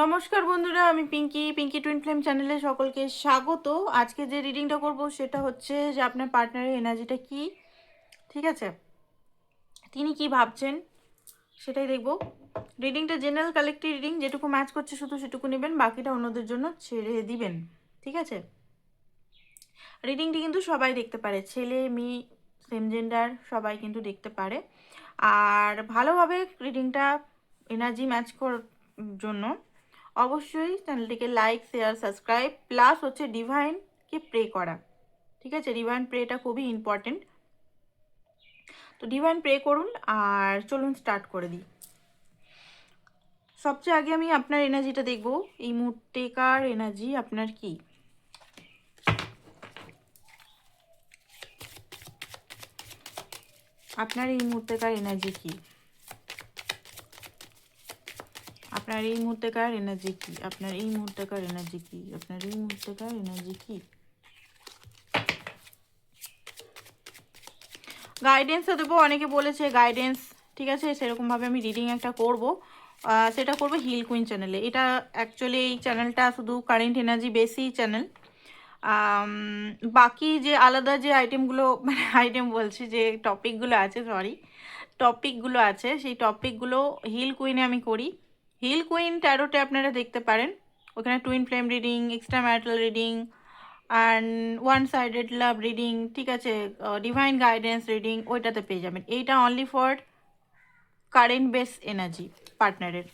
নমস্কার বন্ধুরা, আমি পিঙ্কি টুইন ফ্লেম চ্যানেলে সকলকে স্বাগত। আজকে যে রিডিংটা করব সেটা হচ্ছে যে আপনার পার্টনারের এনার্জিটা কি, ঠিক আছে, তিনি কি ভাবছেন সেটাই দেখব। রিডিংটা জেনারেল কালেক্টিভ রিডিং, যেটুকু ম্যাচ করছে শুধু সেটুকু নেবেন, বাকিটা অন্যদের জন্য ছেড়ে দিবেন, ঠিক আছে। রিডিংটি কিন্তু সবাই দেখতে পারে, ছেলে মেয়ে সেম জেন্ডার সবাই কিন্তু দেখতে পারে। আর ভালোভাবে রিডিংটা এনার্জি ম্যাচ করার জন্য অবশ্যই চ্যানেলটিকে লাইক, শেয়ার, সাবস্ক্রাইব, প্লাস হচ্ছে ডিভাইনকে প্রে করা, ঠিক আছে। ডিভাইন প্রেটা খুবই ইম্পর্টেন্ট, তো ডিভাইন প্রে করুন। আর চলুন স্টার্ট করে দিই। সবচেয়ে আগে আমি আপনার এনার্জিটা দেখব, এই মুহূর্তেকার এনার্জি আপনার কি। আপনার এই মুহূর্তেকার এনার্জি কি, আপনার এই মুহূর্তেকার এনার্জি কি, আপনার এই মুহূর্তেকার এনার্জি কি, আপনার এই মুহূর্তেকার এনার্জি কি। গাইডেন্সও দেবো, অনেকে বলেছে গাইডেন্স, ঠিক আছে, সেরকমভাবে আমি রিডিং একটা করব, সেটা করবো হিল কুইন চ্যানেলে। এটা অ্যাকচুয়ালি এই চ্যানেলটা শুধু কারেন্ট এনার্জি বেসি চ্যানেল। বাকি যে আলাদা যে আইটেমগুলো, মানে আইটেম বলছি, যে টপিকগুলো আছে, সরি, টপিকগুলো আছে, সেই টপিকগুলো হিল কুইনে আমি করি। হিল কুইন ট্যারোটে আপনারা দেখতে পারেন, ওখানে twin flame reading, extra marital reading, and one sided love reading, ঠিক আছে, ডিভাইন গাইডেন্স রিডিং, ওইটাতে পেয়ে যাবেন। এইটা only for current base energy পার্টনারের।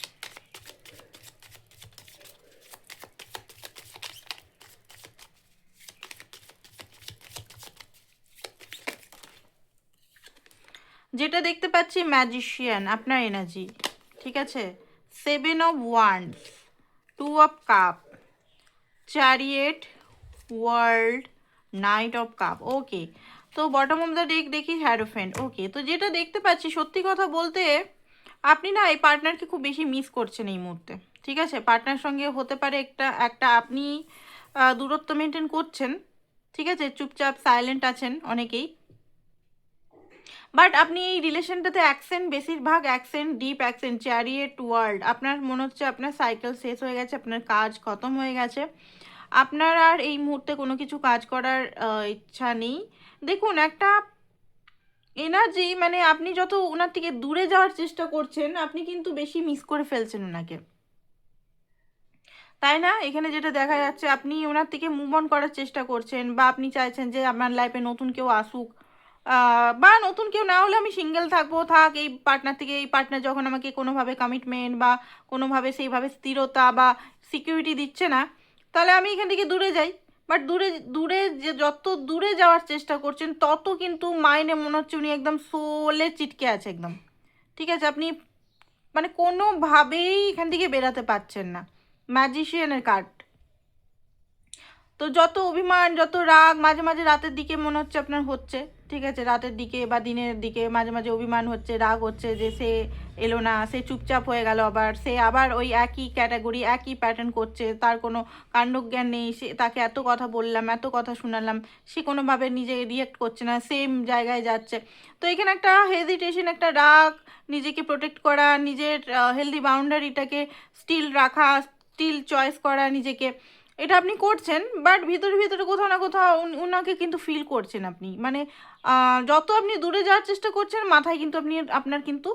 যেটা দেখতে পাচ্ছি ম্যাজিশিয়ান আপনার এনার্জি, ঠিক আছে, 7 of Wands, 2 of Cup, chariot, world, knight of cup. Okay, তো বটম অফ দ্য ডেক দেখি হ্যারোফেন্ট। ওকে, তো যেটা দেখতে পাচ্ছি, সত্যি কথা বলতে আপনি না এই পার্টনারকে খুব বেশি মিস করছেন এই মুহূর্তে, ঠিক আছে। পার্টনার সঙ্গে হতে পারে একটা একটা আপনি দূরত্ব মেনটেন করছেন, ঠিক আছে, চুপচাপ সাইলেন্ট আছেন অনেকেই, বাট আপনি এই রিলেশনটাতে অ্যাকসেন্ট, বেশিরভাগ accent, deep accent, chariot world, আপনার মনে হচ্ছে আপনার সাইকেল শেষ হয়ে গেছে, আপনার কাজ খতম হয়ে গেছে, আপনার আর এই মুহূর্তে কোনো কিছু কাজ করার ইচ্ছা নেই। দেখুন, একটা এনার্জি, মানে আপনি যত ওনার থেকে দূরে যাওয়ার চেষ্টা করছেন, আপনি কিন্তু বেশি মিস করে ফেলছেন ওনাকে, তাই না? এখানে যেটা দেখা যাচ্ছে, আপনি ওনার থেকে মুভ অন করার চেষ্টা করছেন, বা আপনি চাইছেন যে আমার লাইফে নতুন কেউ আসুক, বা নতুন কেউ না হলে আমি সিঙ্গেল থাকবো, থাক এই পার্টনার থেকে। এই পার্টনার যখন আমাকে কোনোভাবে কমিটমেন্ট বা কোনোভাবে সেইভাবে স্থিরতা বা সিকিউরিটি দিচ্ছে না, তাহলে আমি এখান থেকে দূরে যাই। বাট দূরে দূরে যে যত দূরে যাওয়ার চেষ্টা করছেন, তত কিন্তু মাইন্ডে মনে হচ্ছে উনি একদম সোলে চিটকে আছে একদম, ঠিক আছে। আপনি মানে কোনোভাবেই এখান থেকে বেরাতে পারছেন না। ম্যাজিশিয়ানের কার্ড, তো যত অভিমান, যত রাগ, মাঝে মাঝে রাতের দিকে মনে হচ্ছে আপনার হচ্ছে, ঠিক আছে, রাতের দিকে বা দিনের দিকে মাঝে মাঝে অভিমান হচ্ছে, রাগ হচ্ছে যে সে এলো না, সে চুপচাপ হয়ে গেল, আবার সে আবার ওই একই ক্যাটাগরি, একই প্যাটার্ন করছে, তার কোনো কাণ্ডজ্ঞান নেই, সে তাকে এত কথা বললাম, এত কথা শোনালাম, সে কোনোভাবে নিজে রিয়েক্ট করছে না, সেম জায়গায় যাচ্ছে। তো এখানে একটা হেজিটেশন, একটা রাগ, নিজেকে প্রোটেক্ট করা, নিজের হেলদি বাউন্ডারিটাকে স্টিল রাখা, স্টিল চয়েস করা নিজেকে, এটা আপনি করছেন। বাট ভিতরে ভিতরে কোথাও না কোথাও ওনাকে কিন্তু ফিল করছেন আপনি, মানে যত আপনি দূরে যাওয়ার চেষ্টা করছেন, মাথায় কিন্তু আপনার কিন্তু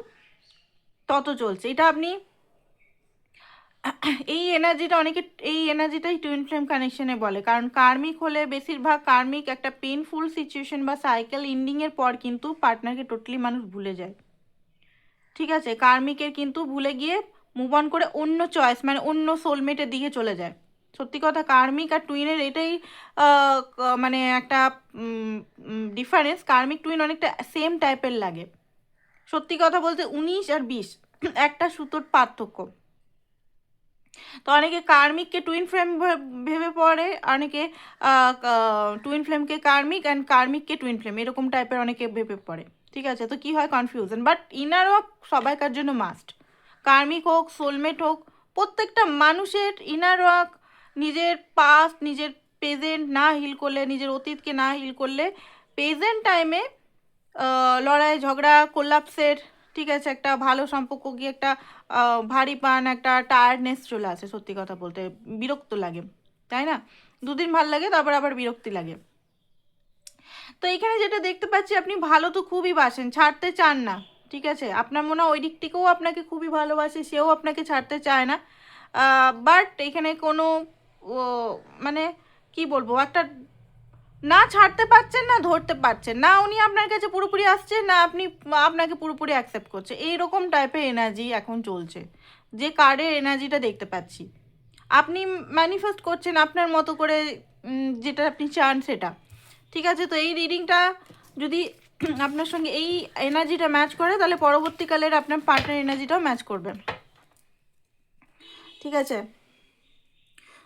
তত চলছে। এটা আপনি এই এনার্জিটা অনেকে, এই এনার্জিটাই টুইন ফ্লেম কানেকশনে বলে, কারণ কার্মিক হলে বেশিরভাগ কার্মিক একটা পেনফুল সিচুয়েশন বা সাইকেল এন্ডিংয়ের পর কিন্তু পার্টনারকে টোটালি মানুষ ভুলে যায়, ঠিক আছে। কার্মিকের কিন্তু ভুলে গিয়ে মুভ অন করে অন্য চয়েস, মানে অন্য সোলমেটের দিকে চলে যায়। সত্যি কথা, কার্মিক আর টুইনের এটাই মানে একটা ডিফারেন্স। কার্মিক টুইন অনেকটা সেম টাইপের লাগে, সত্যি কথা বলতে 19 আর 20 একটা সুতোর পার্থক্য। তো অনেকে কার্মিককে টুইন ফ্লেম ভেবে পড়ে, অনেকে টুইন ফ্লেমকে কার্মিক অ্যান্ড কার্মিককে টুইন ফ্লেম, এরকম টাইপের অনেকে ভেবে পড়ে, ঠিক আছে। তো কি হয়, কনফিউশন। বাট ইনার ওয়ার্ক সবাইকার জন্য মাস্ট, কার্মিক হোক, সোলমেট হোক, প্রত্যেকটা মানুষের ইনার ওয়ার্ক, নিজের পাস্ট, নিজের প্রেজেন্ট না হিল করলে, নিজের অতীতকে না হিল করলে, প্রেজেন্ট টাইমে লড়াই ঝগড়া কোলাপসের ঠিক আছে, একটা ভালো সম্পর্ক গিয়ে একটা ভারী পান, একটা টায়ার্ডনেস চলে আসে, সত্যি কথা বলতে বিরক্ত লাগে, তাই না? দুদিন ভাল লাগে, তারপর আবার বিরক্তি লাগে। তো এখানে যেটা দেখতে পাচ্ছি, আপনি ভালো তো খুবই বাসেন, ছাড়তে চান না, ঠিক আছে? আপনার মনে হয় ওই দিক থেকেও আপনাকে খুবই ভালোবাসে, সেও আপনাকে ছাড়তে চায় না। বাট এখানে কোনো ও, মানে কি বলবো, একটা না ছাড়তে পারছেন না ধরতে পারছেন না, উনি আপনার কাছে পুরোপুরি আসছে না আপনি আপনাকে পুরোপুরি অ্যাকসেপ্ট করছে, এইরকম টাইপের এনার্জি এখন চলছে, যে কার্ডের এনার্জিটা দেখতে পাচ্ছি। আপনি ম্যানিফেস্ট করছেন আপনার মতো করে, যেটা আপনি চান সেটা, ঠিক আছে? তো এই রিডিংটা যদি আপনার সঙ্গে এই এনার্জিটা ম্যাচ করে, তাহলে পরবর্তীকালের আপনার পার্টনার এনার্জিটাও ম্যাচ করবে, ঠিক আছে?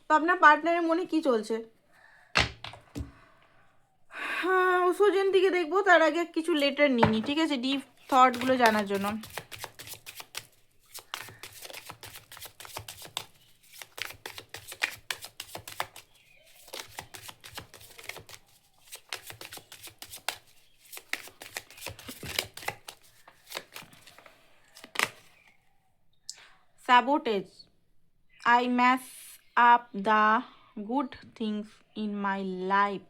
তো আপনার পার্টনারের মনে কি চলছে? হ্যাঁ, ওষুধের দিকে দেখবো, তার আগে কিছু লেটার নিই, ঠিক আছে, ডিপ থটগুলো জানার জন্য। Sabotage. I mess up the good things in my life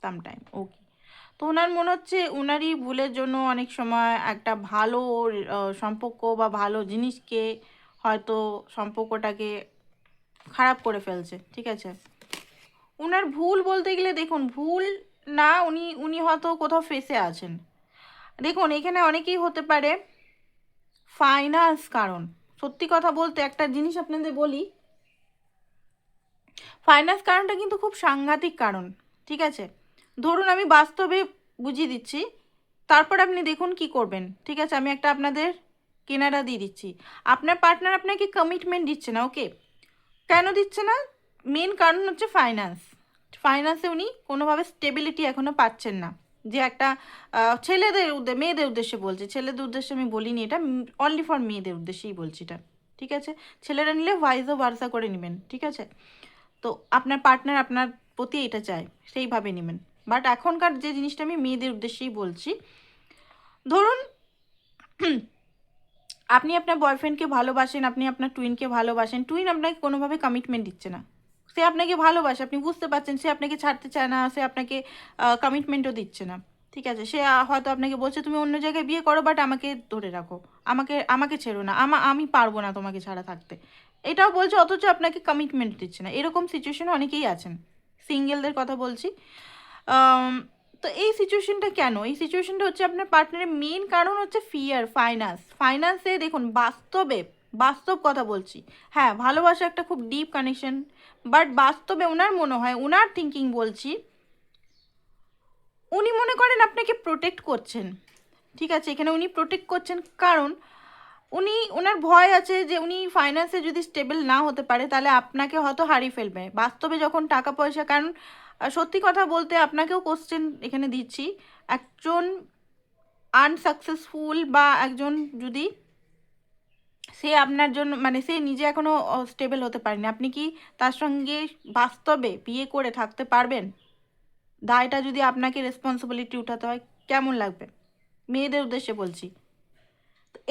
sometime. Okay. তো ওনার মনে হচ্ছে ওনারই ভুলের জন্য অনেক সময় একটা ভালো সম্পর্ক বা ভালো জিনিসকে হয়তো সম্পর্কটাকে খারাপ করে ফেলছে, ঠিক আছে? ওনার ভুল বলতে গেলে দেখুন, ভুল না, উনি উনি হয়তো কোথাও ফেসে আছেন। দেখুন এখানে অনেকেই হতে পারে ফাইন্যান্স কারণ। সত্যি কথা বলতে একটা জিনিস আপনাদের বলি, ফাইন্যান্স কারণটা কিন্তু খুব সাংঘাতিক কারণ, ঠিক আছে? ধরুন আমি বাস্তবে বুঝিয়ে দিচ্ছি, তারপর আপনি দেখুন কি করবেন, ঠিক আছে? আমি একটা আপনাদের কেনারা দিয়ে দিচ্ছি। আপনার পার্টনার আপনাকে কমিটমেন্ট দিচ্ছে না, ওকে? কেন দিচ্ছে না? মেন কারণ হচ্ছে ফাইন্যান্স। ফাইন্যান্সে উনি কোনোভাবে স্টেবিলিটি এখনও পাচ্ছেন না। যে একটা ছেলেদের মেয়েদের উদ্দেশ্যে বলছি, ছেলেদের উদ্দেশ্যে আমি বলিনি, এটা অনলি ফর মেয়েদের উদ্দেশ্যেই বলছি এটা, ঠিক আছে? ছেলেরা নিলে ভাইসও ভার্সা করে নেবেন, ঠিক আছে? তো আপনার পার্টনার আপনার প্রতি এটা চায়, সেইভাবে নেবেন। বাট এখনকার যে জিনিসটা আমি মেয়েদের উদ্দেশ্যেই বলছি, ধরুন আপনি আপনার বয়ফ্রেন্ডকে ভালোবাসেন, আপনি আপনার টুইনকে ভালোবাসেন, টুইন আপনাকে কোনোভাবে কমিটমেন্ট দিচ্ছে না, সে আপনাকে ভালোবাসে, আপনি বুঝতে পারছেন, সে আপনাকে ছাড়তে চায় না, সে আপনাকে কমিটমেন্টও দিচ্ছে না, ঠিক আছে? সে হয়তো আপনাকে বলছে তুমি অন্য জায়গায় বিয়ে করো, বাট আমাকে ধরে রাখো, আমাকে আমাকে ছেড়ো না, আমি পারবো না তোমাকে ছাড়া থাকতে, এটাও বলছে, অথচ আপনাকে কমিটমেন্ট দিচ্ছে না। এরকম সিচুয়েশনে অনেকেই আছেন, সিঙ্গেলদের কথা বলছি। তো এই সিচুয়েশনটা কেন? এই সিচুয়েশনটা হচ্ছে আপনার পার্টনারের মেন কারণ হচ্ছে ফিয়ার, ফাইন্যান্সে দেখুন, বাস্তব কথা বলছি, হ্যাঁ ভালোবাসা একটা খুব ডিপ কানেকশন, বাট বাস্তবে ওনার মনে হয়, ওনার থিঙ্কিং বলছি, উনি মনে করেন আপনাকে প্রোটেক্ট করছেন, ঠিক আছে? এখানে উনি প্রোটেক্ট করছেন কারণ ওনার ভয় আছে যে উনি ফাইন্যান্সে যদি স্টেবল না হতে পারে, তাহলে আপনাকে হয়তো হারিয়ে ফেলবে বাস্তবে, যখন টাকা পয়সা, কারণ সত্যি কথা বলতে আপনাকেও কোশ্চেন এখানে দিচ্ছি, একজন আনসাকসেসফুল বা একজন যদি সে আপনার জন্য মানে সে নিজে এখনও স্টেবল হতে পারেনি, আপনি কি তার সঙ্গে বাস্তবে বিয়ে করে থাকতে পারবেন? দায়টা যদি আপনাকে রেসপন্সিবিলিটি উঠাতে হয়, কেমন লাগবে? মেয়েদের উদ্দেশ্যে বলছি,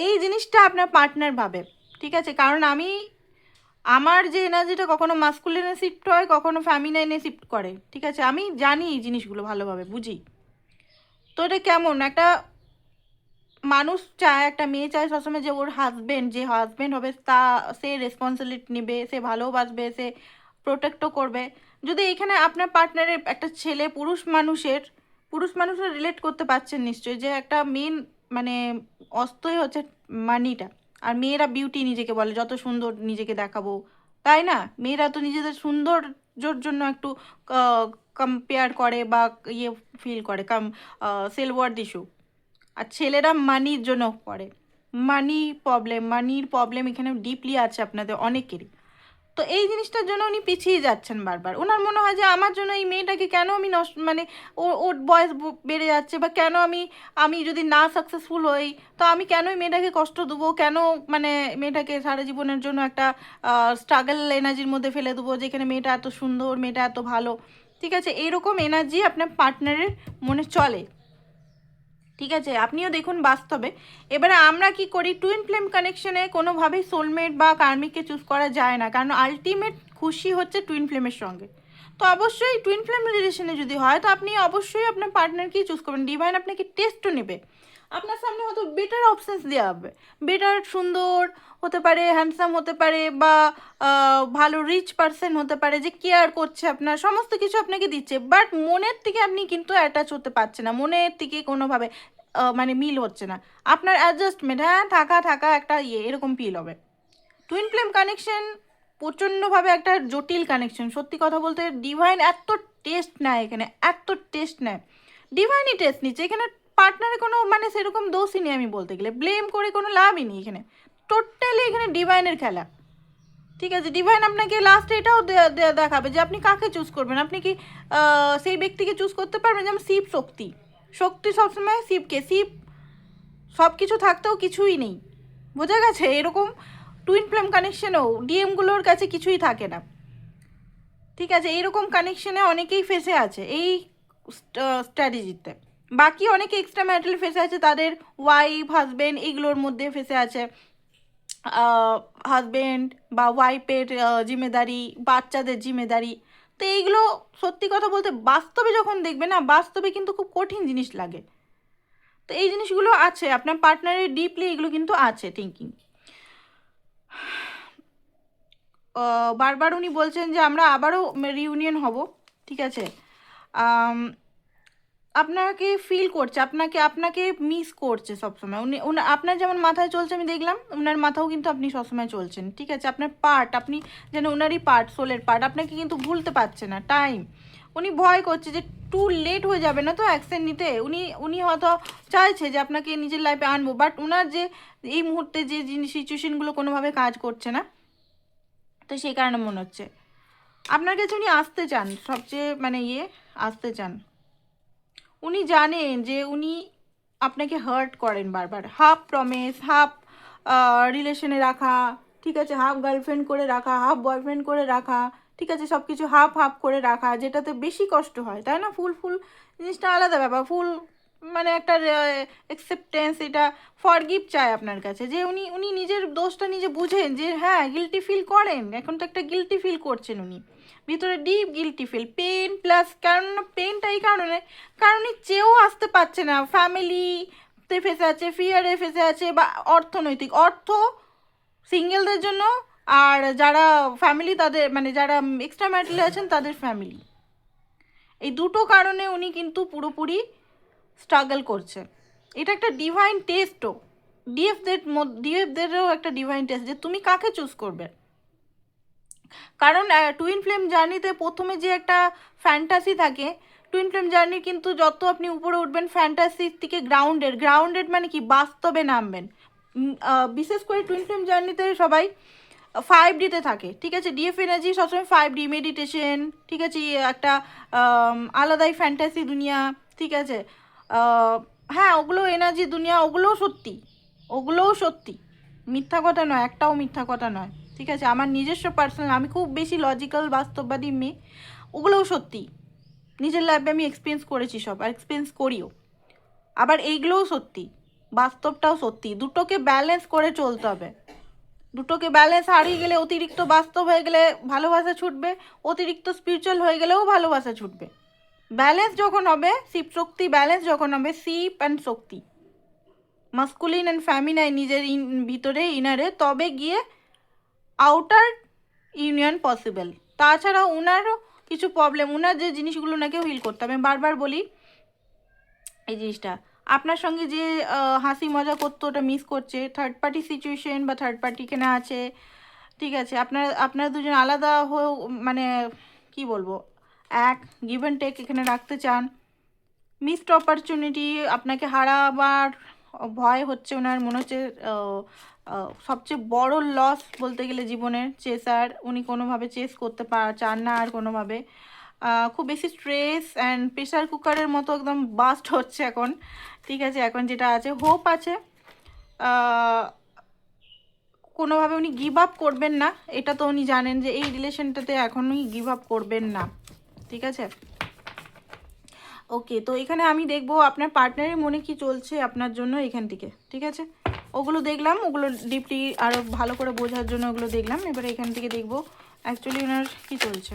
এই জিনিসটা আপনার পার্টনার ভাবে, ঠিক আছে? কারণ আমার যে এনার্জিটা কখনো মাস্কুলিনে শিফট হয়, কখনো ফ্যামিনাইনে শিফট করে, ঠিক আছে? আমি জানি এই জিনিসগুলো ভালোভাবে বুঝি। তো এটা কেমন একটা মানুষ চায়, একটা মেয়ে চায় সবসময় যে ওর যে হাজব্যান্ড হবে সে রেসপন্সিবিলিটি নেবে, সে ভালোবাসবে, সে প্রোটেক্টও করবে। যদি এখানে আপনার পার্টনারের একটা ছেলে, পুরুষ মানুষরা রিলেট করতে পারছেন নিশ্চয়ই, যে একটা মেন মানে অস্ত্রই হচ্ছে মানিটা। আর মেয়েরা বিউটি নিজেকে বলে, যত সুন্দর নিজেকে দেখাবো, তাই না? মেয়েরা তো নিজেদের সৌন্দর্যর জন্য একটু কম্পেয়ার করে বা ইয়ে ফিল করে, সেলফ ওয়ার্থ ইস্যু। আর ছেলেরা মানির জন্য করে, মানির প্রবলেম এখানে ডিপলি আছে আপনাদের অনেকেরই। তো এই জিনিসটার জন্য উনি পিছিয়ে যাচ্ছেন বারবার। ওনার মনে হয় যে আমার জন্য এই মেয়েটাকে কেন আমি নষ্ট, মানে ওর বয়স বেড়ে যাচ্ছে, বা কেন আমি যদি না সাকসেসফুল হই, তো আমি কেন এই মেয়েটাকে কষ্ট দেবো, কেন মানে মেয়েটাকে সারা জীবনের জন্য একটা স্ট্রাগল এনার্জির মধ্যে ফেলে দেবো, যেখানে মেয়েটা এত সুন্দর, মেয়েটা এত ভালো, ঠিক আছে? এইরকম এনার্জি আপনার পার্টনারের মনে চলে, ঠিক আছে, আপনিও দেখুন বাস্তবে। এবারে আমরা কি করি, টুইন ফ্লেম কানেকশনে কোনোভাবেই সোলমেট বা কার্মিককে চুজ করা যায় না, কারণ আলটিমেট খুশি হচ্ছে টুইন ফ্লেমের সঙ্গে। তো অবশ্যই টুইন ফ্লেম রিলেশনে যদি হয় তো আপনি অবশ্যই আপনার পার্টনারকেই চুজ করবেন। ডিভাইন আপনাকে টেস্টও নেবে, আপনার সামনে হয়তো বেটার অপশানস দেওয়া হবে, বেটার সুন্দর হতে পারে, হ্যান্ডসাম হতে পারে, বা ভালো রিচ পারসন হতে পারে, যে কেয়ার করছে আপনার, সমস্ত কিছু আপনাকে দিচ্ছে, বাট মনের থেকে আপনি কিন্তু অ্যাটাচ হতে পারছেন না, মনের থেকে কোনোভাবে মানে মিল হচ্ছে না, আপনার অ্যাডজাস্টমেন্ট, হ্যাঁ থাকা থাকা একটা এরকম ফিল হবে। টুইন ফ্লেম কানেকশন প্রচণ্ডভাবে একটা জটিল কানেকশন, সত্যি কথা বলতে। ডিভাইন এত টেস্ট নেয় এখানে, এত টেস্ট নেয়, ডিভাইনই টেস্ট নিচ্ছে এখানে। পার্টনারে কোনো মানে সেরকম দোষই নেই, আমি বলতে গেলে ব্লেম করে কোনো লাভই নেই এখানে, টোটালি এখানে ডিভাইনের খেলা। ঠিক আছে, ডিভাইন আপনাকে লাস্টে এটাও দেখাবে যে আপনি কাকে চুজ করবেন। আপনি কি সেই ব্যক্তিকে চুজ করতে পারবেন, যেমন শিব শক্তি, শক্তি সবসময় শিবকে, শিব সব কিছু থাকতেও কিছুই নেই, বোঝা গেছে? এরকম টুইন ফ্লেম কানেকশনেও ডিএমগুলোর কাছে কিছুই থাকে না। ঠিক আছে, এইরকম কানেকশনে অনেকেই ফেসে আছে এই স্ট্র্যাটেজিতে। বাকি অনেকে এক্সট্রা ম্যারিটাল ফেসে আছে, তাদের ওয়াইফ হাজব্যান্ড এইগুলোর মধ্যে ফেসে আছে, হাজব্যান্ড বা ওয়াইফের জিম্মেদারি, বাচ্চাদের জিম্মেদারি। তো এইগুলো সত্যি কথা বলতে বাস্তবে যখন দেখবে না, বাস্তবে কিন্তু খুব কঠিন জিনিস লাগে। তো এই জিনিসগুলো আছে আপনার পার্টনারের ডিপলি, এগুলো কিন্তু আছে থিঙ্কিং। বারবার উনি বলছেন যে আমরা আবারও রিউনিয়ন হব, ঠিক আছে। আপনাকে ফিল করছে, আপনাকে আপনাকে মিস করছে সবসময়। আপনার যেমন মাথায় চলছে আমি দেখলাম, ওনার মাথাও কিন্তু আপনি সবসময় চলছেন, ঠিক আছে। আপনার পার্ট, আপনি যেন ওনারই পার্ট, সোলের পার্ট, আপনাকে কিন্তু ভুলতে পারছে না। টাইম উনি ভয় করছে যে টু লেট হয়ে যাবে না তো অ্যাকশন নিতে, উনি হয়তো চাইছে যে আপনাকে নিজের লাইফে আনবো, বাট ওনার যে এই মুহূর্তে যে জিনিস সিচুয়েশনগুলো কোনোভাবে কাজ করছে না, তো সেই কারণে মনে হচ্ছে আপনার কাছে উনি আসতে চান, সবচেয়ে মানে আসতে চান। উনি জানেন যে উনি আপনাকে হার্ট করেন বারবার, হাফ প্রমিস, হাফ রিলেশনে রাখা, ঠিক আছে, হাফ গার্লফ্রেন্ড করে রাখা, হাফ বয়ফ্রেন্ড করে রাখা, ঠিক আছে, সব কিছু হাফ হাফ করে রাখা, যেটাতে বেশি কষ্ট হয়, তাই না? ফুল ফুল জিনিসটা আলাদা ব্যাপার, ফুল মানে একটা অ্যাকসেপ্টেন্স, এটা ফরগিভ চায় আপনার কাছে, যে উনি উনি নিজের দোষটা নিজে বুঝেন, যে হ্যাঁ গিল্টি ফিল করেন, এখন তো একটা গিল্টি ফিল করছেন উনি, ভিতরে deep guilty feel, pain plus, কারণ পেনটা এই কারণে, কারণ উনি চেয়েও আসতে পারছে না, ফ্যামিলিতে ফেসে আছে, ফিয়ারে ফেসে আছে, বা অর্থনৈতিক সিঙ্গেলদের জন্য, আর যারা ফ্যামিলি তাদের মানে যারা এক্সট্রা ম্যারিটালে আছেন তাদের ফ্যামিলি, এই দুটো কারণে উনি কিন্তু পুরোপুরি স্ট্রাগল করছে। এটা একটা ডিভাইন টেস্টও, ডিএফদেরও একটা ডিভাইন টেস্ট, যে তুমি কাকে চুজ করবে। কারণ টুইন ফ্লেম জার্নিতে প্রথমে যে একটা ফ্যান্টাসি থাকে, টুইন ফ্লেম জার্নি কিন্তু যত আপনি উপরে উঠবেন ফ্যান্টাসির থেকে গ্রাউন্ডেড মানে কি বাস্তবে নামবেন। বিশেষ করে টুইন ফ্লেম জার্নিতে সবাই 5Dতে থাকে, ঠিক আছে। ডিএফ এনার্জি সবসময় 5D মেডিটেশন, ঠিক আছে, একটা আলাদাই ফ্যান্টাসি দুনিয়া, ঠিক আছে। হ্যাঁ ওগুলো এনার্জি দুনিয়া, ওগুলোও সত্যি, ওগুলোও সত্যি, মিথ্যা কথা নয়, একটাও মিথ্যা কথা নয়, ঠিক আছে। আমার নিজস্ব পার্সোনাল, আমি খুব বেশি লজিক্যাল বাস্তববাদী মেয়ে, ওগুলোও সত্যি, নিজের লাইফে আমি এক্সপিরিয়েন্স করেছি সব, আর এক্সপিরিয়েন্স করিও। আবার এইগুলোও সত্যি, বাস্তবটাও সত্যি, দুটোকে ব্যালেন্স করে চলতে হবে। দুটোকে ব্যালেন্স হারিয়ে গেলে, অতিরিক্ত বাস্তব হয়ে গেলে ভালোবাসা ছুটবে, অতিরিক্ত স্পিরিচুয়াল হয়ে গেলেও ভালোবাসা ছুটবে। ব্যালেন্স যখন হবে, শিব শক্তি ব্যালেন্স যখন হবে, Shiva and Shakti, masculine and feminine নিজের ভিতরে ইনারে, তবে গিয়ে আউটার ইউনিয়ন পসিবল। তাছাড়া ওনারও কিছু প্রবলেম, ওনার যে জিনিসগুলো ওনাকেও হিল করতে হবে। আমি বারবার বলি এই জিনিসটা, আপনার সঙ্গে যে হাসি মজা করতো ওটা মিস করছে, থার্ড পার্টি সিচুয়েশন বা থার্ড পার্টি এখানে আছে, ঠিক আছে। আপনারা দুজন আলাদা হয়েও মানে কি বলবো, এক গিভ অ্যান্ড টেক এখানে রাখতে চান। মিসড অপরচুনিটি, আপনাকে হারাবার ভয় হচ্ছে ওনার, মনে হচ্ছে সবচেয়ে বড় লস বলতে গেলে জীবনের চেসার, উনি কোনোভাবে চেস করতে চান না আর কোনোভাবে। খুব বেশি স্ট্রেস অ্যান্ড প্রেশার কুকারের মতো একদম বাস্ট হচ্ছে এখন, ঠিক আছে। এখন যেটা আছে, হোপ আছে, কোনোভাবে উনি গিভ আপ করবেন না, এটা তো উনি জানেন যে এই রিলেশনটাতে এখনই গিভ আপ করবেন না, ঠিক আছে। ওকে, তো এখানে আমি দেখবো আপনার পার্টনারের মনে কি চলছে আপনার জন্য এখান থেকে, ঠিক আছে? ওগুলো দেখলাম, ওগুলো ডিপলি আরও ভালো করে বোঝার জন্য ওগুলো দেখলাম। এবারে এখান থেকে দেখবো অ্যাকচুয়ালি ওনার কি চলছে।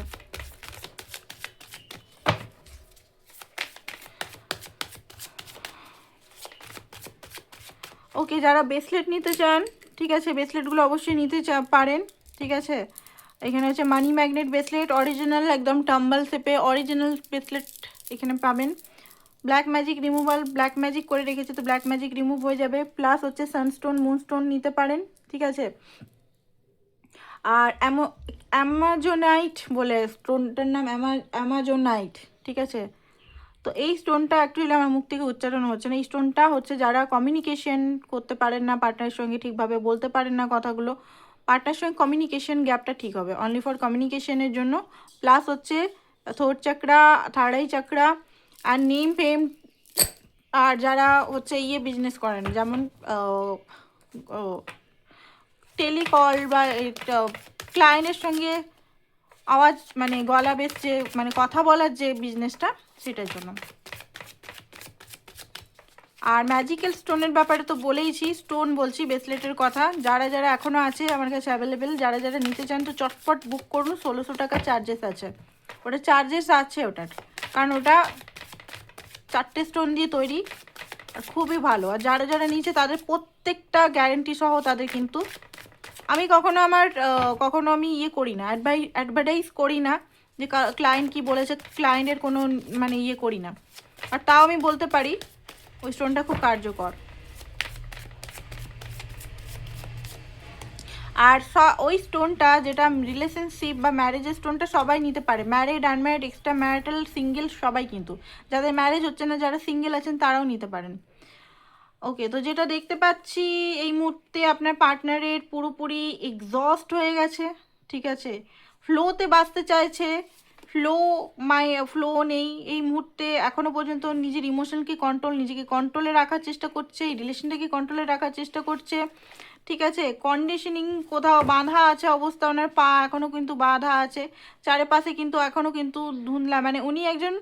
ওকে, যারা ব্রেসলেট নিতে চান, ঠিক আছে, ব্রেসলেটগুলো অবশ্যই নিতে পারেন, ঠিক আছে? এখানে হচ্ছে মানি ম্যাগনেট ব্রেসলেট, অরিজিনাল একদম টাম্বল শেপে অরিজিনাল ব্রেসলেট এখানে পাবেন। Black magic removal, black magic করে রেখেছে তো ব্ল্যাক ম্যাজিক রিমুভ হয়ে যাবে। প্লাস হচ্ছে সানস্টোন মুনস্টোন নিতে পারেন, ঠিক আছে? আর অ্যামাজোনাইট বলে স্টোনটার নাম, অ্যামাজোনাইট, ঠিক আছে? তো এই স্টোনটা অ্যাকচুয়ালি আমার মুখ থেকে উচ্চারণ হচ্ছে না। এই স্টোনটা হচ্ছে যারা কমিউনিকেশন করতে পারেন না, পার্টনারের সঙ্গে ঠিকভাবে বলতে পারেন না কথাগুলো, পার্টনারের সঙ্গে কমিউনিকেশন গ্যাপটা ঠিক হবে, অনলি ফর কমিউনিকেশনের জন্য। প্লাস হচ্ছে থ্রোট চাকরা, থার্ড আই চাকরা, আর নেম ফেম। আর যারা হচ্ছে বিজনেস করেন, যেমন টেলিকল বা ক্লায়েন্টের সঙ্গে আওয়াজ মানে গলা বেশ যে মানে কথা বলার যে বিজনেসটা, সেটার জন্য। আর ম্যাজিক্যাল স্টোনের ব্যাপারে তো বলেইছি, স্টোন বলছি, ব্রেসলেটের কথা। যারা যারা এখনও আছে আমার কাছে অ্যাভেলেবেল, যারা যারা নিতে চান তো চটপট বুক করুন। 1600 টাকা চার্জেস আছে, ওটা চার্জেস আছে ওটার, কারণ ওটা 4টে স্টোন দিয়ে তৈরি আর খুবই ভালো। আর যারা যারা নিয়েছে তাদের প্রত্যেকটা গ্যারেন্টি সহ তাদের, কিন্তু আমি কখনো আমি করি না, অ্যাডভার্টাইজ করি না যে ক্লায়েন্ট কি বলেছে, ক্লায়েন্টের কোনো মানে করি না। আর তাও আমি বলতে পারি ওই স্টোনটা খুব কার্যকর। আর ওই স্টোনটা যেটা রিলেশনশিপ বা ম্যারেজের স্টোনটা সবাই নিতে পারে, married, unmarried, extra marital, single সবাই, কিন্তু যাদের ম্যারেজ হচ্ছে না, যারা সিঙ্গেল আছেন তারাও নিতে পারেন। ওকে, তো যেটা দেখতে পাচ্ছি এই মুহূর্তে আপনার পার্টনারের পুরোপুরি এক্সস্ট হয়ে গেছে, ঠিক আছে? ফ্লোতে বাঁচতে চাইছে, ফ্লো নেই এই মুহূর্তে। এখনও পর্যন্ত নিজের ইমোশনকে নিজেকে কন্ট্রোলে রাখার চেষ্টা করছে, এই রিলেশনটাকে কন্ট্রোলে রাখার চেষ্টা করছে, ঠিক আছে? কন্ডিশনিং কোথাও বাঁধা আছে অবস্থা, ওনার পা এখনও কিন্তু বাঁধা আছে, চারিপাশে কিন্তু এখনও কিন্তু ধুন্দলা, মানে উনি একজন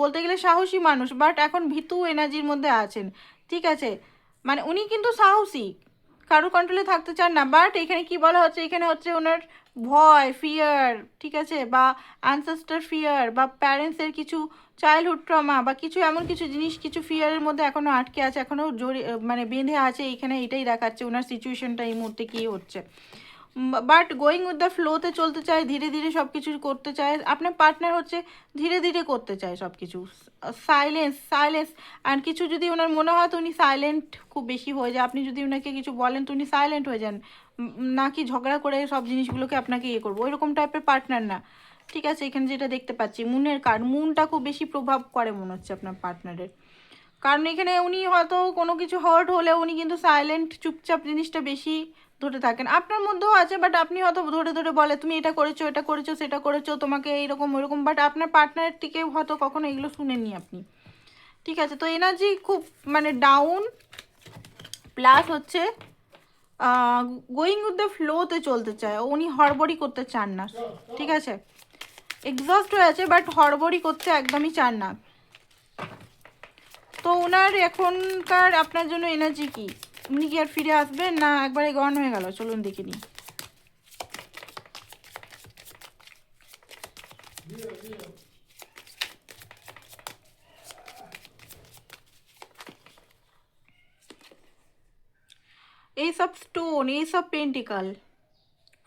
বলতে গেলে সাহসী মানুষ, বাট এখন ভীতু এনার্জির মধ্যে আছেন, ঠিক আছে? মানে উনি কিন্তু সাহসী, কারোর কন্ট্রোলে থাকতে চান না, বাট এখানে কি বলা হচ্ছে, এখানে হচ্ছে ওনার ভয়, ফিয়ার, ঠিক আছে, বা অ্যানসেস্টার ফিয়ার, বা প্যারেন্টসের কিছু চাইল্ডহুড ট্রমা, বা কিছু এমন কিছু জিনিস, কিছু ফিয়ারের মধ্যে এখনও আটকে আছে, এখনও মানে বেঁধে আছে। এইখানে এটাই দেখাচ্ছে ওনার সিচুয়েশনটা এই মুহূর্তে কী হচ্ছে। বাট গোয়িং উইথ দ্য ফ্লোতে চলতে চায়, ধীরে ধীরে সব কিছু করতে চায়। আপনার পার্টনার হচ্ছে ধীরে ধীরে করতে চায় সব কিছু, সাইলেন্স। অ্যান্ড কিছু যদি ওনার মনে হয় তো উনি সাইলেন্ট খুব বেশি হয়ে যায়, আপনি যদি ওনাকে কিছু বলেন তো উনি সাইলেন্ট হয়ে যান, নাকি ঝগড়া করে সব জিনিসগুলোকে আপনাকে করবো, ওইরকম টাইপের পার্টনার না, ঠিক আছে? এখানে যেটা দেখতে পাচ্ছি মুনের কার্ড, মুনটা খুব বেশি প্রভাব করে মনে হচ্ছে আপনার পার্টনারের, কারণ এখানে উনি হয়তো কোনো কিছু হার্ট হলে উনি কিন্তু সাইলেন্ট, চুপচাপ জিনিসটা বেশি ধরে থাকেন। আপনার মধ্যেও আছে, বাট আপনি হয়তো ধরে ধরে বলে তুমি এটা করেছো, এটা করেছো, সেটা করেছো, তোমাকে এইরকম ওইরকম, বাট আপনার পার্টনারের থেকে হয়তো কখনো এগুলো শুনেননি আপনি, ঠিক আছে? তো এনার্জি খুব মানে ডাউন, প্লাস হচ্ছে গোয়িং উইথ দ্য ফ্লোতে চলতে চায়, উনি হড়বড়ি করতে চান না, ঠিক আছে? এক্সস্ট হয়ে আছে, বাট হড়বড়ি করতে একদমই চান না। তো ওনার এখনকার আপনার জন্য এনার্জি কি? উনি কি আর ফিরে আসবেন না একবারে গন হয়ে গেল? চলুন দেখে নিই। এইসব স্টোন, এইসব পেন্টিকাল,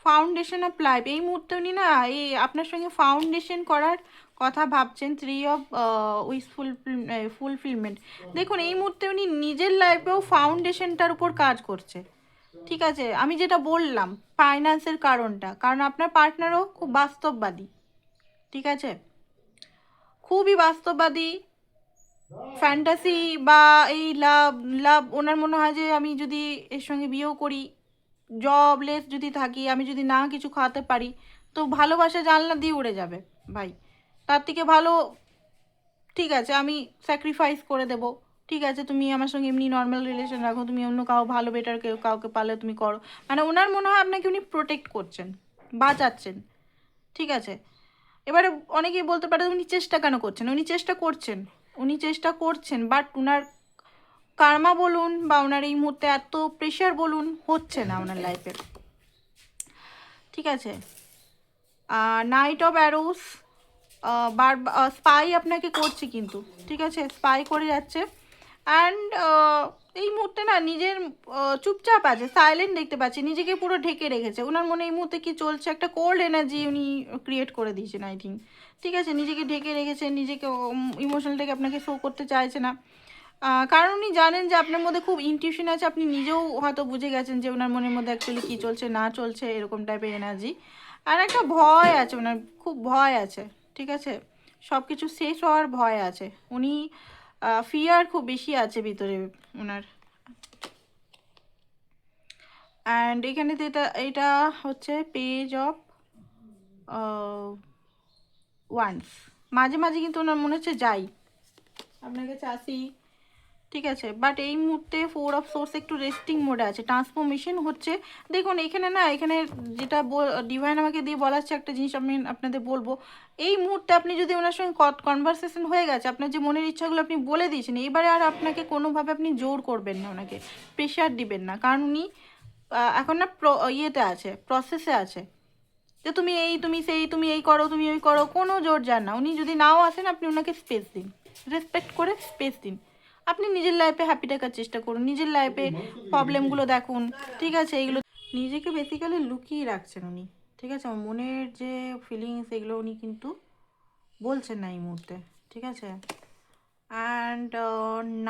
ফাউন্ডেশন অফ লাইফ, এই মুহূর্তে উনি না এই আপনার সঙ্গে ফাউন্ডেশন করার কথা ভাবছেন, 3 অফ উইশ ফুলফিলমেন্ট। দেখুন এই মুহূর্তে উনি নিজের লাইফেও ফাউন্ডেশনটার উপর কাজ করছে, ঠিক আছে? আমি যেটা বললাম ফাইন্যান্সের কারণটা, কারণ আপনার পার্টনারও খুব বাস্তববাদী, ঠিক আছে? খুবই বাস্তববাদী, ফ্যান্টাসি বা এই লাভ ওনার মনে হয় যে আমি যদি এর সঙ্গে বিয়েও করি, জবলেস যদি থাকি, আমি যদি না কিছু খাওয়াতে পারি, তো ভালোবাসা জানলা দিয়ে উড়ে যাবে ভাই। তার থেকে ভালো, ঠিক আছে, আমি স্যাক্রিফাইস করে দেবো, ঠিক আছে, তুমি আমার সঙ্গে এমনি নর্মাল রিলেশন রাখো, তুমি অন্য ভালো বেটার কাউকে পালে তুমি করো। মানে ওনার মনে হয় আপনাকে উনি প্রোটেক্ট করছেন, বাঁচাচ্ছেন, ঠিক আছে? এবারে অনেকেই বলতে পারে উনি চেষ্টা কেন করছেন, উনি চেষ্টা করছেন, উনি চেষ্টা করছেন, বাট ওনার কার্মা বলুন বা ওনার এই মুহূর্তে এত প্রেশার বলুন, হচ্ছে না ওনার লাইফে। ঠিক আছে, নাইট অফ অ্যারোস, বার স্পাই আপনাকে করছে কিন্তু, ঠিক আছে, স্পাই করে যাচ্ছে। অ্যান্ড এই মুহূর্তে না নিজের চুপচাপ আছে, সাইলেন্ট দেখতে পাচ্ছি, নিজেকে পুরো ঢেকে রেখেছে। ওনার মনে এই মুহূর্তে কি চলছে, একটা কোল্ড এনার্জি উনি ক্রিয়েট করে দিয়েছেন আই থিঙ্ক। ঠিক আছে, নিজেকে ঢেকে রেখেছেন, নিজেকে ইমোশনালটাকে আপনাকে শো করতে চাইছে না। কারণ উনি জানেন যে আপনার মধ্যে খুব ইনটিউশন আছে, আপনি নিজেও হয়তো বুঝে গেছেন যে ওনার মনের মধ্যে অ্যাকচুয়ালি কী চলছে না চলছে, এরকম টাইপের এনার্জি। আর একটা ভয় আছে ওনার, খুব ভয় আছে। ঠিক আছে, সব কিছু শেষ হওয়ার ভয় আছে, উনি ফিয়ার খুব বেশি আছে ভিতরে ওনার। অ্যান্ড এখানে এটা এটা হচ্ছে পেজ অফ ওয়ান্স। মাঝে মাঝে কিন্তু ওনার মনে হচ্ছে যাই আপনার কাছে আসি, ঠিক আছে, বাট এই মুহূর্তে 4 অফ সোর্স একটু রেস্টিং মোডে আছে, ট্রান্সফরমেশন হচ্ছে। দেখুন এখানে না, এখানে যেটা ডিভাইন আমাকে দিয়ে বলাচ্ছে একটা জিনিস আমি আপনাদের বলবো, এই মুহূর্তে আপনি যদি ওনার সঙ্গে কনভারসেশন হয়ে গেছে, আপনার যে মনের ইচ্ছাগুলো আপনি বলে দিয়েছেন, এবারে আর আপনাকে কোনোভাবে আপনি জোর করবেন না, ওনাকে প্রেশার দিবেন না, কারণ উনি এখন না ইয়েতে আছে, প্রসেসে আছে যে তুমি এই তুমি সেই তুমি এই করো তুমি ওই করো, কোনো জোর যান না। উনি যদি নাও আসেন, আপনি ওনাকে স্পেস দিন, রেসপেক্ট করে স্পেস দিন। আপনি নিজের লাইফে হ্যাপি থাকার চেষ্টা করুন, নিজের লাইফে প্রবলেমগুলো দেখুন, ঠিক আছে, এইগুলো নিজেকে বেসিক্যালি লুকিয়ে রাখছেন উনি। ঠিক আছে, মনের যে ফিলিংস এগুলো উনি কিন্তু বলছেন না এই মুহূর্তে। ঠিক আছে, and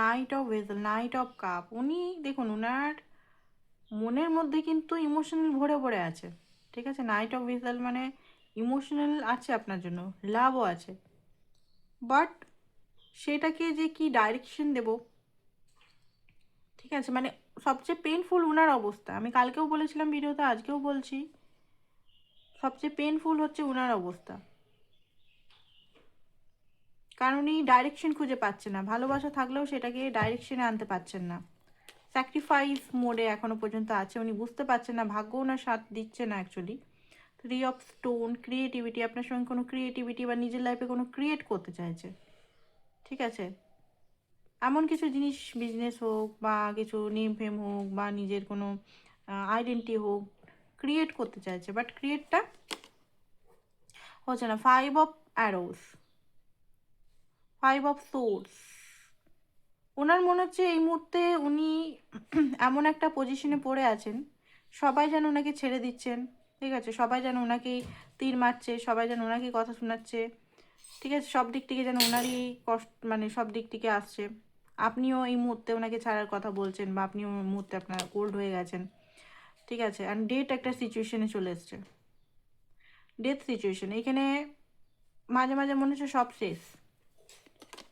night of vessel, night of cup, উনি দেখুন ওনার মনের মধ্যে কিন্তু ইমোশনাল ভরে ভরে আছে। ঠিক আছে, নাইট অফ ভেসেল মানে ইমোশনাল আছে আপনার জন্য, লাভও আছে, বাট সেটাকে যে কি ডাইরেকশন দেব, ঠিক আছে, মানে সবচেয়ে পেনফুল ওনার অবস্থা, আমি কালকেও বলেছিলাম ভিডিওতে, আজকেও বলছি, সবচেয়ে পেনফুল হচ্ছে ওনার অবস্থা, কারণ উনি ডাইরেকশন খুঁজে পাচ্ছেন না, ভালোবাসা থাকলেও সেটাকে ডাইরেকশনে আনতে পারছেন না, স্যাক্রিফাইস মোডে এখনো পর্যন্ত আছে, উনি বুঝতে পারছেন না, ভাগ্য ওনার সাথ দিচ্ছে না অ্যাকচুয়ালি। 3 অফ স্টোন, ক্রিয়েটিভিটি, আপনার সঙ্গে কোনো ক্রিয়েটিভিটি বা নিজের লাইফে কোনো ক্রিয়েট করতে চাইছে। ঠিক আছে, এমন কিছু জিনিস, বিজনেস হোক বা কিছু নেম ফেম হোক বা নিজের কোনো আইডেন্টিটি হোক, ক্রিয়েট করতে চাইছে, বাট ক্রিয়েটটা হচ্ছে না। 5 অফ অ্যারোস, 5 অফ সোর্স, ওনার মনে হচ্ছে এই মুহূর্তে উনি এমন একটা পজিশনে পড়ে আছেন, সবাই যেন ওনাকে ছেড়ে দিচ্ছেন। ঠিক আছে, সবাই যেন ওনাকেই তীর মারছে, সবাই যেন ওনাকেই কথা শোনাচ্ছে। ঠিক আছে, সব দিক থেকে যেন ওনারই কষ্ট, মানে সব দিক থেকে আসছে। আপনিও এই মুহূর্তে ওনাকে ছাড়ার কথা বলছেন, বা আপনিও এই মুহূর্তে আপনার কোল্ড হয়ে গেছেন। ঠিক আছে, অ্যান্ড ডেট একটা সিচুয়েশনে চলে এসছে, ডেথ সিচুয়েশন। এখানে মাঝে মাঝে মনে হচ্ছে সব শেষ।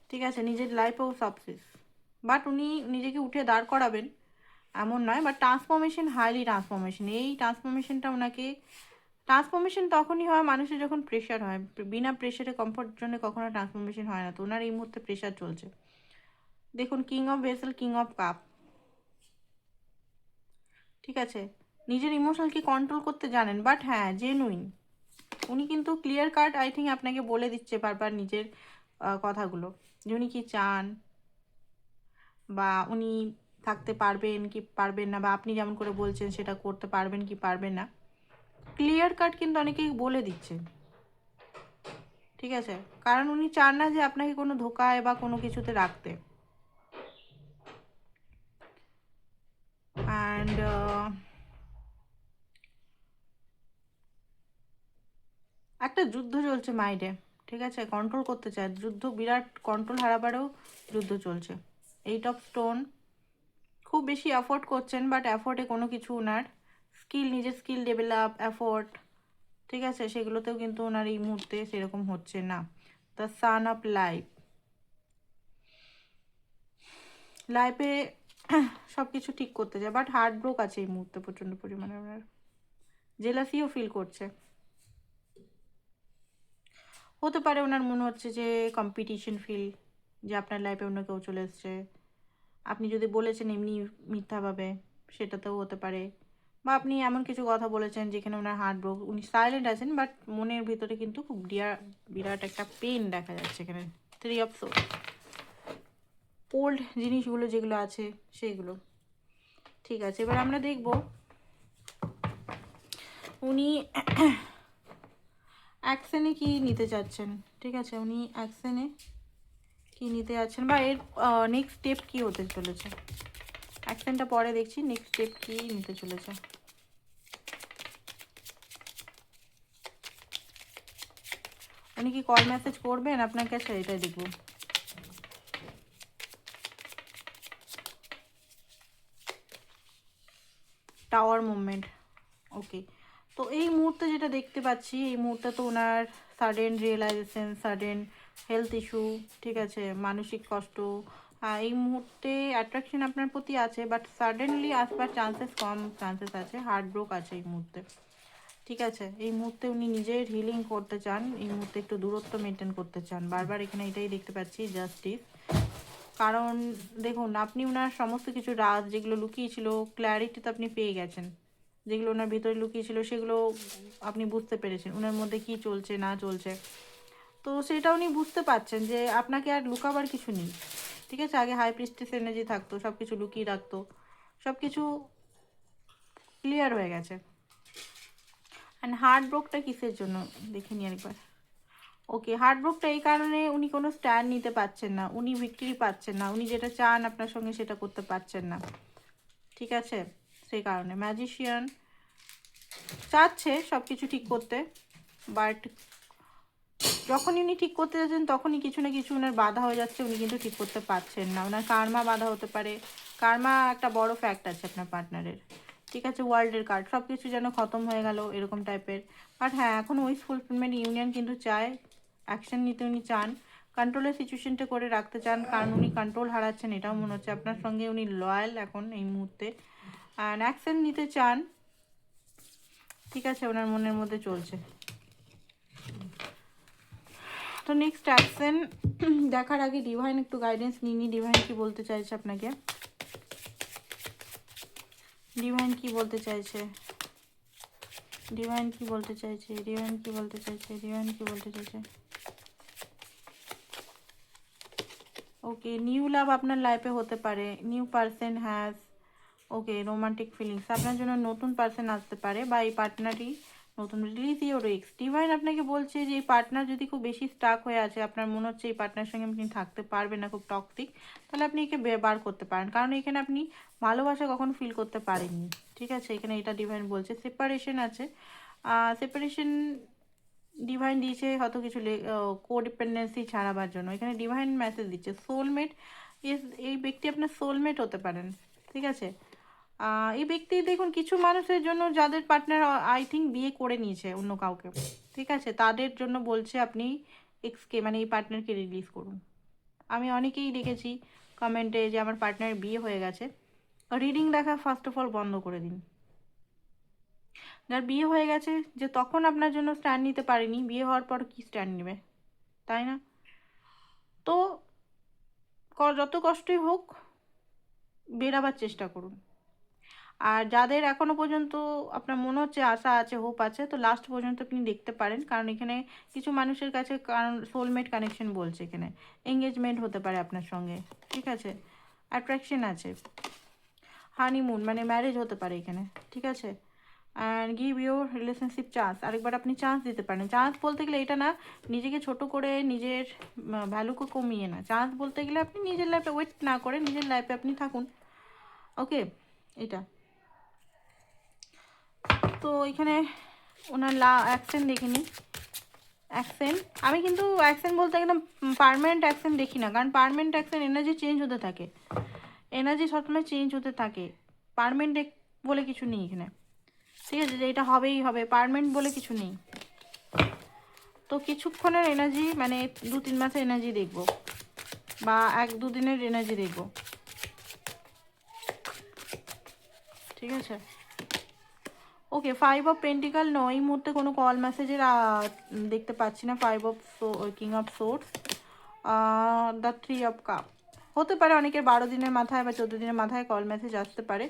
ঠিক আছে, নিজের লাইফেও সব শেষ, বাট উনি নিজেকে উঠে দাঁড় করাবেন এমন নয়, বাট ট্রান্সফরমেশন, হাইলি ট্রান্সফরমেশন, এই ট্রান্সফরমেশনটা ওনাকে, ট্রান্সফরমেশন তখনই হয় মানুষের যখন প্রেশার হয়, বিনা প্রেশারে কমফোর্ট জন্য কখনো ট্রান্সফরমেশন হয় না। তো ওনার এই মুহূর্তে প্রেশার চলছে। দেখুন king of vessel, king of cup. ঠিক আছে, নিজের ইমোশনালকে কন্ট্রোল করতে জানেন, বাট হ্যাঁ জেনুইন, উনি কিন্তু ক্লিয়ার কাট আই থিঙ্ক আপনাকে বলে দিচ্ছে বারবার নিজের কথাগুলো, যে উনি কী চান, বা উনি থাকতে পারবেন কি পারবেন না, বা আপনি যেমন করে বলছেন সেটা করতে পারবেন কি পারবেন না, ক্লিয়ার কাট কিন্তু অনেকেই বলে দিচ্ছে। ঠিক আছে, কারণ উনি চান না যে আপনাকে কোনো ধোকায় বা কোনো কিছুতে রাখতে। অ্যান্ড একটা যুদ্ধ চলছে মাইন্ডে। ঠিক আছে, কন্ট্রোল করতে চায়, যুদ্ধ, বিরাট কন্ট্রোল হারাবারেও যুদ্ধ চলছে। 8 অফ স্টোন, খুব বেশি এফোর্ট করছেন, বাট এফোর্টে কোনো কিছু ওনার স্কিল, নিজের স্কিল ডেভেলপ, এফোর্ট, ঠিক আছে, সেগুলোতেও কিন্তু ওনার এই মুহূর্তে সেরকম হচ্ছে না। দ্য সান অফ লাইফ, লাইফে সব কিছু ঠিক করতে যায়, বাট হার্ট ব্রোক আছে এই মুহূর্তে প্রচণ্ড পরিমাণে, ওনার জেলাসিও ফিল করছে। হতে পারে ওনার মনে হচ্ছে যে কম্পিটিশন ফিল, যে আপনার লাইফে অন্য কেউ চলে এসছে, আপনি যদি বলেছেন এমনি মিথ্যাভাবে, সেটাতেও হতে পারে, বা আপনি এমন কিছু কথা বলেছেন যেখানে ওনার হার্ট ব্রোক, উনি সাইলেন্ট আছেন, বাট মনের ভিতরে কিন্তু খুব বিরাট একটা পেন দেখা যাচ্ছে এখানে। 3 অফ সোর্স, ওল্ড জিনিসগুলো যেগুলো আছে সেগুলো। ঠিক আছে, এবার আমরা দেখব উনি অ্যাকশনে কি নিতে চাচ্ছেন। ঠিক আছে, উনি অ্যাকশনে কি নিতে যাচ্ছেন বা এর নেক্সট স্টেপ কি হতে চলেছে। অ্যাকশনটা পরে দেখছি, নেক্সট স্টেপ কি নিতে চলেছে। উনি কি কল মেসেজ করবেন আপনার কাছে, এটাই দেখব। Tower movement. ওকে, তো এই মুহূর্তে যেটা দেখতে পাচ্ছি, এই মুহূর্তে তো ওনার sudden realisation, sudden health issue, ঠিক আছে, মানসিক কষ্ট, এই মুহূর্তে অ্যাট্রাকশন আপনার প্রতি আছে, বাট সাডেনলি আসবার কম চান্সেস আছে, হার্ট ব্রোক আছে এই মুহূর্তে। ঠিক আছে, এই মুহূর্তে উনি নিজের হিলিং করতে চান, এই মুহূর্তে একটু দূরত্ব মেনটেন করতে চান। বারবার এখানে এটাই দেখতে পাচ্ছি, জাস্টিস। কারণ দেখুন, আপনি ওনার সমস্ত কিছু রাজ যেগুলো লুকিয়েছিল, ক্ল্যারিটি তো আপনি পেয়ে গেছেন। যেগুলো ওনার ভিতরে লুকিয়েছিল সেগুলো আপনি বুঝতে পেরেছেন, ওনার মধ্যে কি চলছে না চলছে। তো সেটা উনি বুঝতে পারছেন যে আপনাকে আর লুকাবার কিছু নেই। ঠিক আছে, আগে হাই প্রিস্টেস এনার্জি থাকতো, সব কিছু লুকিয়ে রাখতো, সব কিছু ক্লিয়ার হয়ে গেছে। অ্যান্ড হার্ট ব্রোকটা কিসের জন্য দেখে নিই একবার। ওকে, হার্ট ব্রোকটা এই কারণে উনি কোনো স্ট্যান্ড নিতে পারছেন না, উনি ভিক্টরি পাচ্ছেন না, উনি যেটা চান আপনার সঙ্গে সেটা করতে পারছেন না। ঠিক আছে, সেই কারণে ম্যাজিশিয়ান চাচ্ছে সব কিছু ঠিক করতে, বাট যখনই উনি ঠিক করতে যাচ্ছেন তখনই কিছু না কিছু ওনার বাধা হয়ে যাচ্ছে, উনি কিন্তু ঠিক করতে পারছেন না। ওনার কার্মা বাধা হতে পারে, কার্মা একটা বড় ফ্যাক্ট আছে আপনার পার্টনারের। ঠিক আছে, ওয়ার্ল্ডের কার্ড, সব কিছু যেন খতম হয়ে গেল এরকম টাইপের। বাট হ্যাঁ, এখন উইশ ফুলফিলমেন্ট ইউনিয়ন কিন্তু চায়, অ্যাকশন নিতে উনি চান, কন্ট্রোলের সিচুয়েশনটা করে রাখতে চান, কারণ উনি কন্ট্রোল হারাচ্ছেন এটাও মনে হচ্ছে। আপনার সঙ্গে উনি লয়াল এখন এই মুহূর্তে, অ্যান্ড অ্যাকশন নিতে চান। ঠিক আছে, ওনার মনের মধ্যে চলছে। তো নেক্সট অ্যাকশন দেখার আগে ডিভাইন একটু গাইডেন্স নিয়ে নিই, ডিভাইন কি বলতে চাইছে আপনাকে, ডিভাইন কি বলতে চাইছে, ডিভাইন কি বলতে চাইছে, ডিভাইন কি বলতে চাইছে, ডিভাইন কি বলতে চাইছে। ওকে, নিউ লাভ আপনার লাইফে হতে পারে, new person has, okay, romantic feelings, আপনার জন্য নতুন পারসন আসতে পারে, বা এই পার্টনারই নতুন। রিলিজ ইউর এক্স, ডিভাইন আপনাকে বলছে যে এই পার্টনার যদি খুব বেশি স্টাক হয়ে আছে, আপনার মনে হচ্ছে এই পার্টনার সঙ্গে আপনি থাকতে পারবেন না, খুব টক্সিক, তাহলে আপনি একে বার করতে পারেন, কারণ এখানে আপনি ভালোবাসা কখনো ফিল করতে পারেননি। ঠিক আছে, এখানে এটা ডিভাইন বলছে। সেপারেশন আছে, সেপারেশন ডিভাইন দিয়েছে হয়তো কিছু কোডিপেন্ডেন্সি ছাড়াবার জন্য। এখানে ডিভাইন মেসেজ দিচ্ছে সোলমেট, এই ব্যক্তি আপনার সোলমেট হতে পারেন। ঠিক আছে, এই ব্যক্তি দেখুন কিছু মানুষের জন্য যাদের পার্টনার আই থিঙ্ক বিয়ে করে নিয়েছে অন্য কাউকে, ঠিক আছে, তাদের জন্য বলছে আপনি এক্সকে মানে এই পার্টনারকে রিলিজ করুন। আমি অনেকেই দেখেছি কমেন্টে যে আমার পার্টনার বিয়ে হয়ে গেছে, রিডিং দেখা ফার্স্ট অফ অল বন্ধ করে দিন। যার বিয়ে হয়ে গেছে, যে তখন আপনার জন্য স্ট্যান্ড নিতে পারেনি, বিয়ে হওয়ার পর কি স্ট্যান্ড নেবে, তাই না? তো যত কষ্টই হোক বেরাবার চেষ্টা করুন। আর যাদের এখনও পর্যন্ত আপনার মনে হচ্ছে আশা আছে, হোপ আছে, তো লাস্ট পর্যন্ত আপনি দেখতে পারেন, কারণ এখানে কিছু মানুষের কাছে কারণ সোলমেট কানেকশন বলছে, এখানে এঙ্গেজমেন্ট হতে পারে আপনার সঙ্গে। ঠিক আছে, অ্যাট্রাকশন আছে, হানিমুন মানে ম্যারেজ হতে পারে এখানে। ঠিক আছে, and give your relationship chance, আরেকবার আপনি চান্স দিতে পারেন। চান্স বলতে গেলে এটা না নিজেকে ছোট করে নিজের ভ্যালুকে কমিয়ে না, চান্স বলতে গেলে আপনি নিজের লাইফে ওয়েট না করে নিজের লাইফে আপনি থাকুন। ওকে, এটা তো এখানে ওনার অ্যাকশন দেখে নিই। অ্যাকশন, আমি কিন্তু অ্যাকশন বলতে একদম পারমানেন্ট অ্যাকশন দেখি না, কারণ পারমানেন্ট অ্যাকশন এনার্জি চেঞ্জ হতে থাকে, এনার্জি সবসময় চেঞ্জ হতে থাকে, পারমানেন্ট বলে কিছু নেই এখানে। ঠিক আছে, যে এটা হবেই হবে, পারমানেন্ট বলে কিছু নেই। তো কিছুক্ষণের এনার্জি মানে 2-3 মাসের এনার্জি দেখবো, বা 1-2 দিনের এনার্জি দেখবো। ঠিক আছে, ওকে, 5 অফ পেন্টিকাল নো, এই মুহূর্তে কোনো কল মেসেজের দেখতে পাচ্ছি না। 5 of king of swords, the 3 of cup, হতে পারে অনেকের 12 দিনের মাথায় বা 14 দিনের মাথায় কল মেসেজ আসতে পারে,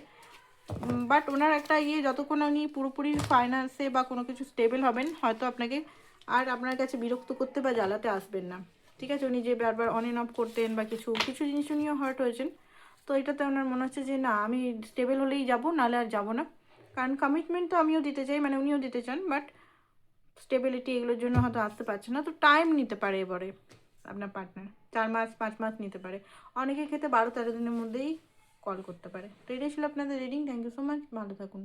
বাট ওনার একটা যতক্ষণ উনি পুরোপুরি ফাইন্যান্সে বা কোনো কিছু স্টেবল হবেন, হয়তো আপনাকে আর আপনার কাছে বিরক্ত করতে বা জ্বালাতে আসবেন না। ঠিক আছে, উনি যে বারবার অন অ্যান্ড অফ করতেন বা কিছু কিছু জিনিস উনিও হার্ট হয়েছেন। তো এটাতে ওনার মনে হচ্ছে যে না, আমি স্টেবল হলেই যাব, নাহলে আর যাব না। কারণ কমিটমেন্ট তো আমিও দিতে চাই, মানে উনিও দিতে চান, বাট স্টেবিলিটি এগুলোর জন্য হয়তো আসতে পারছে না। তো টাইম নিতে পারে এবারে আপনার পার্টনার, 4 মাস 5 মাস নিতে পারে। অনেকের ক্ষেত্রে 12-13 দিনের মধ্যেই কল করতে পারে। তো এটাই ছিল আপনাদের reading. Thank you so much, ভালো থাকুন।